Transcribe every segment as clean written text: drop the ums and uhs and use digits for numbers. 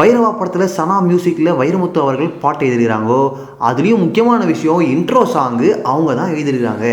பைரவா படத்தில் சனா மியூசிக்கில் வைரமுத்து அவர்கள் பாட்டு எழுதிருக்கிறாங்கோ. அதுலேயும் முக்கியமான விஷயம் இன்ட்ரோ சாங்கு அவங்க தான் எழுதிருக்கிறாங்க.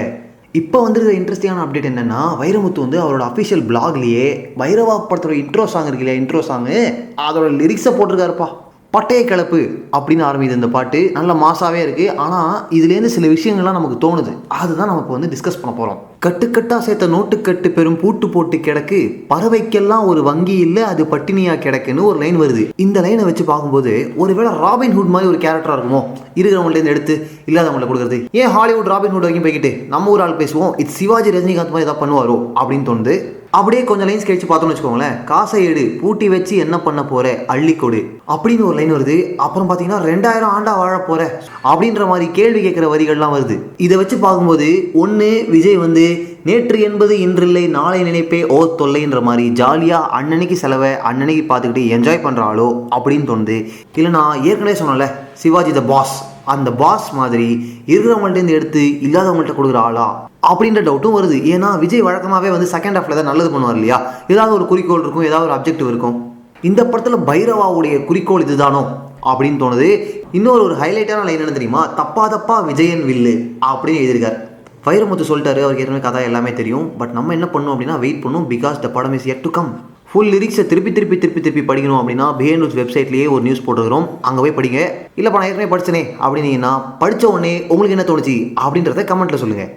இப்போ வந்துருக்கிற இன்ட்ரெஸ்டிங்கான அப்டேட் என்னென்னா, வைரமுத்து வந்து அவரோட அஃபிஷியல் பிளாக்லேயே பைரவா படத்தோட இன்ட்ரோ சாங் இருக்கு இல்லையா, இன்ட்ரோ சாங்கு அதோட லிரிக்ஸை போட்டிருக்காருப்பா. பட்டைய கிளப்பு அப்படின்னு ஆரம்பிது இந்த பாட்டு. நல்ல மாசாவே இருக்குது. ஆனால் இதுலேருந்து சில விஷயங்கள்லாம் நமக்கு தோணுது. அதுதான் நம்ம இப்போ வந்து டிஸ்கஸ் பண்ண போகிறோம். கட்டுக்கட்டாக சேர்த்த நோட்டுக்கட்டு பெரும் பூட்டு போட்டு கிடக்கு, பறவைக்கெல்லாம் ஒரு வங்கி இல்லை அது பட்டினியாக கிடக்குன்னு ஒரு லைன் வருது. இந்த லைனை வச்சு பார்க்கும்போது ஒருவேளை ராபின்ஹுட் மாதிரி ஒரு கேரக்டராக இருக்குமோ, இருக்கிறவங்கள்ட்ட எடுத்து இல்லாதவங்களை கொடுக்குறது. ஏன் ஹாலிவுட் ராபின்ஹுட் வரைக்கும் போய்கிட்டு நம்ம ஒரு ஆள் பேசுவோம், இது சிவாஜி ரஜினிகாந்த் மாதிரி ஏதாவது பண்ணுவாரோ அப்படின்னு தோணுது. அப்படியே கொஞ்சம் லைன்ஸ் கழிச்சு பார்த்தோம்னு வச்சுக்கோங்களேன், காசை எடு பூட்டி வச்சு என்ன பண்ண போற அள்ளி கொடு அப்படின்னு ஒரு லைன் வருது. அப்புறம் பார்த்தீங்கன்னா 2000 ஆண்டா வாழ போற அப்படின்ற மாதிரி கேள்வி கேட்குற வரிகள்லாம் வருது. இதை வச்சு பார்க்கும்போது ஒன்று விஜய் வந்து நேற்று என்பது இன்றில்லை நாளை நினைப்பே ஓ தொல்லைன்ற மாதிரி ஜாலியாக அன்னன்னைக்கு செலவை அன்னன்னைக்கு பார்த்துக்கிட்டு என்ஜாய் பண்ணுறாளோ அப்படின்னு தோணுது. இல்லை நான் ஏற்கனவே சொன்னல சிவாஜி த பாஸ், அந்த பாஸ் மாதிரி இருக்கிறவங்கள்ட்ட எடுத்து இல்லாதவங்கள்ட்ட கொடுக்குற ஆளா அப்படின்ற டவுட்டும் வருது. ஏன்னா விஜய் வழக்கமாகவே வந்து செகண்ட் ஹாஃப்ல தான் நல்லது பண்ணுவார் இல்லையா, ஏதாவது ஒரு குறிக்கோள் இருக்கும், ஏதாவது ஒரு அப்ஜெக்டிவ் இருக்கும். இந்த படத்தில் பைரவாவுடைய குறிக்கோள் இதுதானோ அப்படின்னு தோணுது. இன்னொரு ஒரு ஹைலைட்டான லைன் என்ன தெரியுமா, தப்பா தப்பா விஜயன் வில்லு அப்படின்னு எழுதியிருக்கார். வைரமுத்து சொல்லிட்டாரு, அவருக்கு ஏற்கனவே கதை எல்லாமே தெரியும். பட் நம்ம என்ன பண்ணணும் அப்படின்னா வெயிட் பண்ணும், பிகாஸ் த படம் is yet to come. Full லிரிக்ஸை திருப்பி படிக்கணும் அப்படின்னா பிஹைண்ட் நியூஸ் வெப்சைட்லேயே ஒரு நியூஸ் போட்டுக்கிறோம், அங்கே போய் படிங்க. இல்லைப்பா நான் ஏற்கனவே படிச்சனே அப்படின்னீங்கன்னா படித்த உடனே உங்களுக்கு என்ன தோணுச்சு அப்படின்றத கமெண்ட்டில் சொல்லுங்கள்.